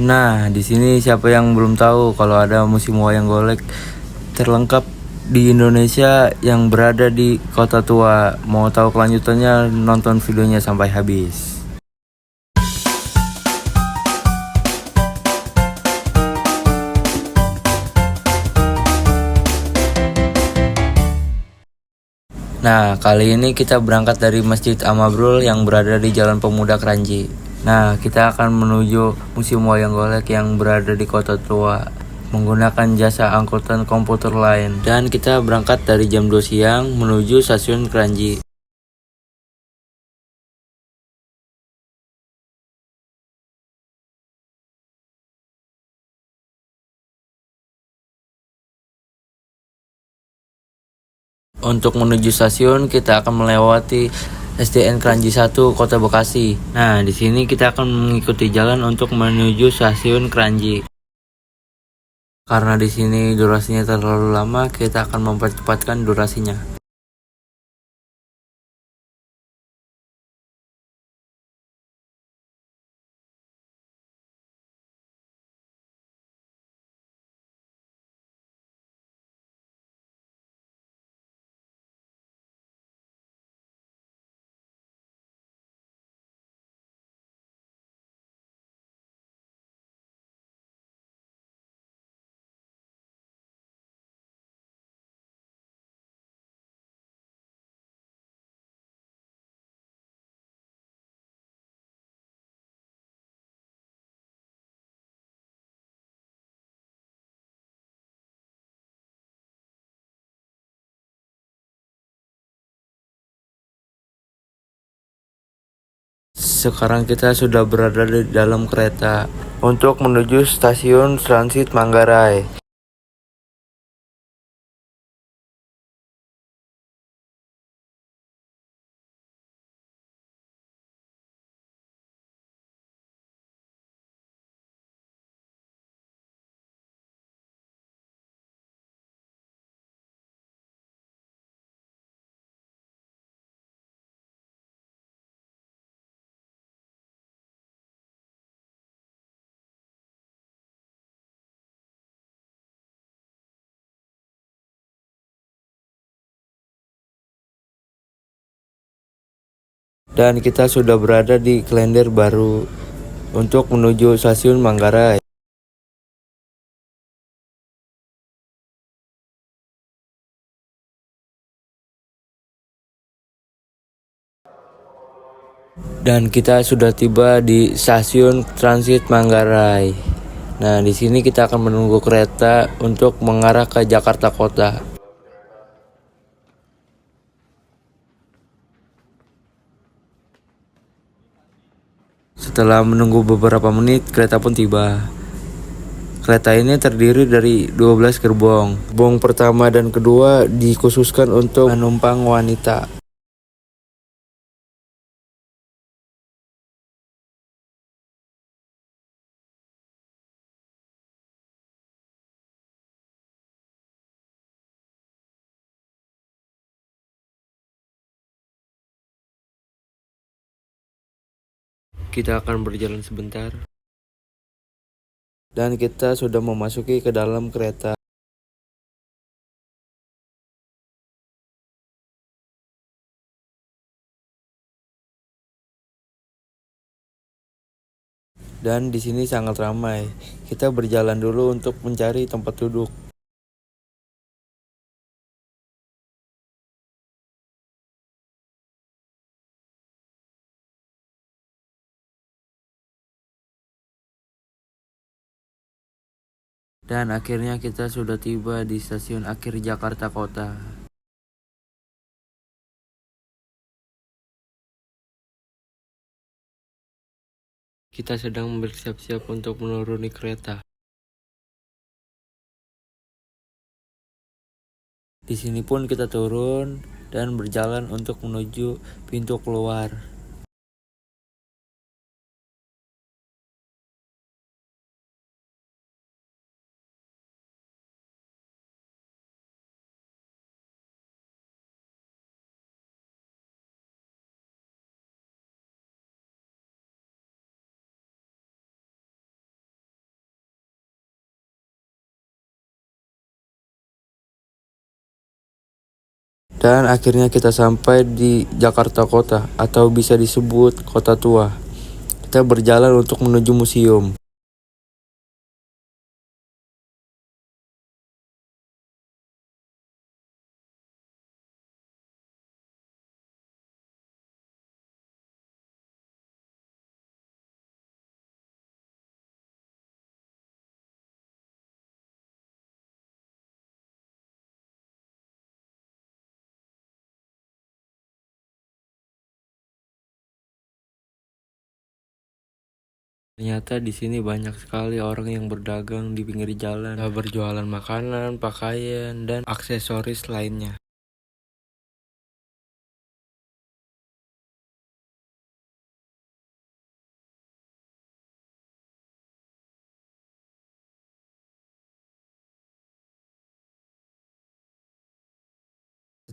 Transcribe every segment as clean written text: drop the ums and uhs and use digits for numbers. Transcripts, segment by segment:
Nah, di sini siapa yang belum tahu kalau ada musim wayang golek terlengkap di Indonesia yang berada di Kota Tua. Mau tahu kelanjutannya, nonton videonya sampai habis. Nah, kali ini kita berangkat dari Masjid Amabrul yang berada di Jalan Pemuda Kranji. Nah, kita akan menuju Museum Wayang Golek yang berada di Kota Tua menggunakan jasa angkutan komuter lain. Dan kita berangkat dari jam 2 siang menuju stasiun Kranji. Untuk menuju stasiun, kita akan melewati SDN Kranji 1 Kota Bekasi. Nah, di sini kita akan mengikuti jalan untuk menuju stasiun Kranji. Karena di sini durasinya terlalu lama, kita akan mempercepatkan durasinya. Sekarang kita sudah berada di dalam kereta untuk menuju stasiun transit Manggarai. Dan kita sudah berada di Klender Baru untuk menuju stasiun Manggarai. Dan kita sudah tiba di stasiun transit Manggarai. Nah, di sini kita akan menunggu kereta untuk mengarah ke Jakarta Kota. Setelah menunggu beberapa menit, kereta pun tiba. Kereta ini terdiri dari 12 gerbong. Gerbong pertama dan kedua dikhususkan untuk penumpang wanita. Kita akan berjalan sebentar. Dan kita sudah memasuki ke dalam kereta. Dan di sini sangat ramai. Kita berjalan dulu untuk mencari tempat duduk. Dan akhirnya kita sudah tiba di stasiun akhir Jakarta Kota. Kita sedang bersiap-siap untuk menuruni kereta. Di sini pun kita turun dan berjalan untuk menuju pintu keluar. Dan akhirnya kita sampai di Jakarta Kota atau bisa disebut Kota Tua. Kita berjalan untuk menuju museum. Ternyata di sini banyak sekali orang yang berdagang di pinggir jalan, berjualan makanan, pakaian, dan aksesoris lainnya.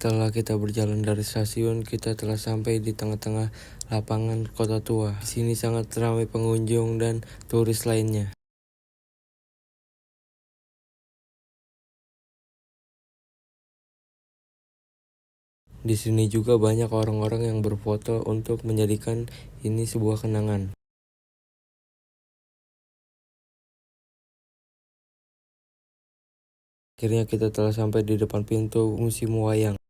Setelah kita berjalan dari stasiun, kita telah sampai di tengah-tengah lapangan Kota Tua. Di sini sangat ramai pengunjung dan turis lainnya. Di sini juga banyak orang-orang yang berfoto untuk menjadikan ini sebuah kenangan. Akhirnya kita telah sampai di depan pintu Museum Wayang.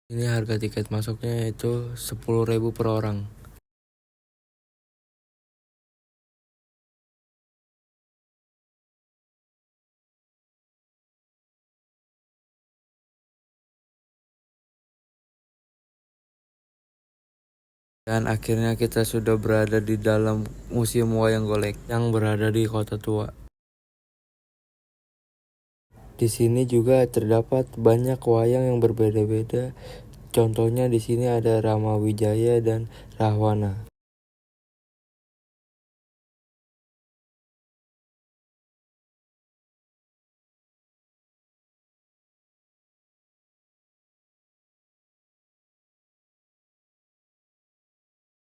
Ini harga tiket masuknya itu 10.000 per orang. Dan akhirnya kita sudah berada di dalam Museum Wayang Golek yang berada di Kota Tua. Di sini juga terdapat banyak wayang yang berbeda-beda. Contohnya di sini ada Rama Wijaya dan Rahwana.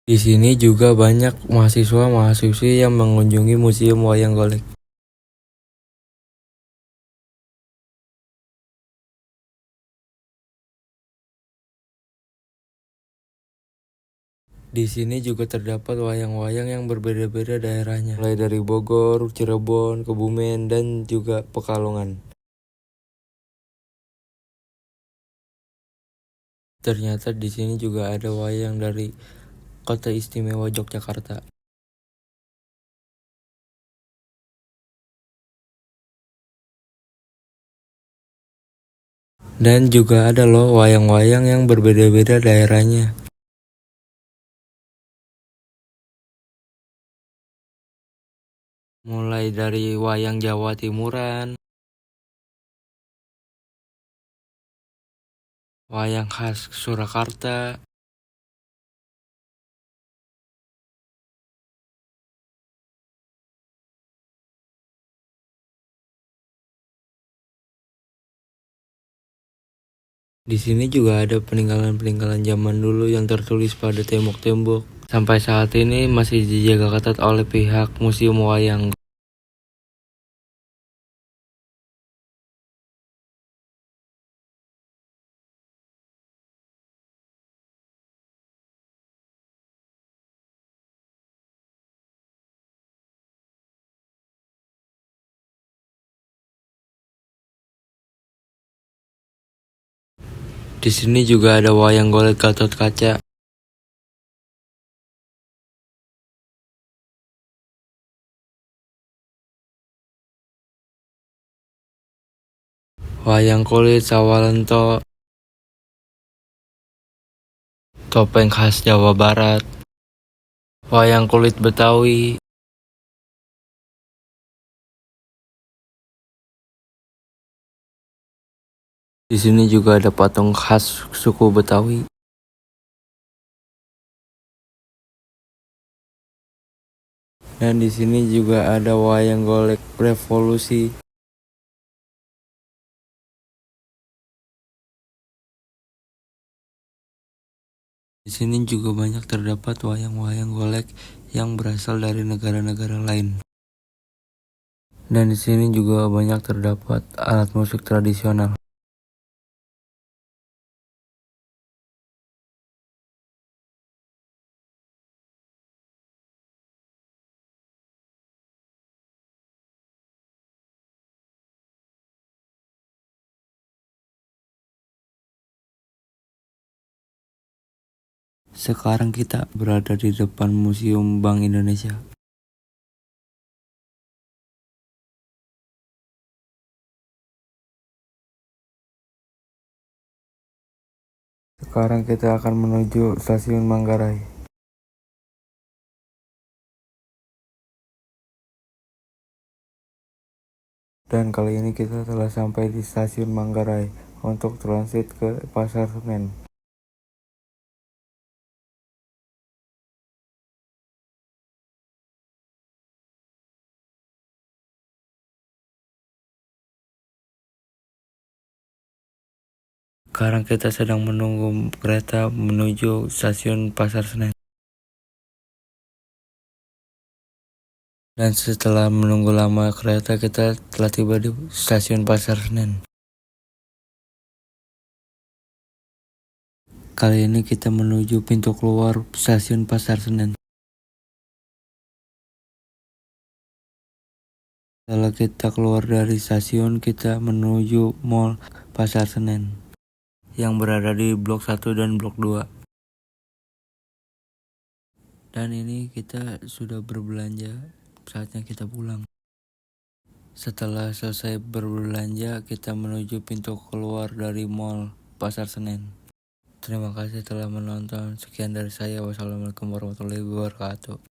Di sini juga banyak mahasiswa-mahasiswi yang mengunjungi Museum Wayang Golek. Di sini juga terdapat wayang-wayang yang berbeda-beda daerahnya, mulai dari Bogor, Cirebon, Kebumen, dan juga Pekalongan. Ternyata di sini juga ada wayang dari Kota Istimewa Yogyakarta. Dan juga ada loh wayang-wayang yang berbeda-beda daerahnya. Mulai dari wayang Jawa Timuran, wayang khas Surakarta, di sini juga ada peninggalan-peninggalan zaman dulu yang tertulis pada tembok-tembok. Sampai saat ini masih dijaga ketat oleh pihak Museum Wayang. Di sini juga ada wayang golek Gatot Kaca. Wayang kulit Sawalento, topeng khas Jawa Barat, wayang kulit Betawi, di sini juga ada patung khas suku Betawi. Dan di sini juga ada wayang golek revolusi. Di sini juga banyak terdapat wayang-wayang golek yang berasal dari negara-negara lain. Dan di sini juga banyak terdapat alat musik tradisional. Sekarang kita berada di depan Museum Bank Indonesia. Sekarang kita akan menuju Stasiun Manggarai. Dan kali ini kita telah sampai di Stasiun Manggarai untuk transit ke Pasar Senen. Sekarang kita sedang menunggu kereta menuju Stasiun Pasar Senen. Dan setelah menunggu lama kereta, kita telah tiba di Stasiun Pasar Senen. Kali ini kita menuju pintu keluar Stasiun Pasar Senen. Setelah kita keluar dari stasiun, kita menuju Mall Pasar Senen yang berada di Blok 1 dan Blok 2. Dan ini kita sudah berbelanja, saatnya kita pulang. Setelah selesai berbelanja, kita menuju pintu keluar dari Mall Pasar Senen. Terima kasih telah menonton. Sekian dari saya. Wassalamualaikum warahmatullahi wabarakatuh.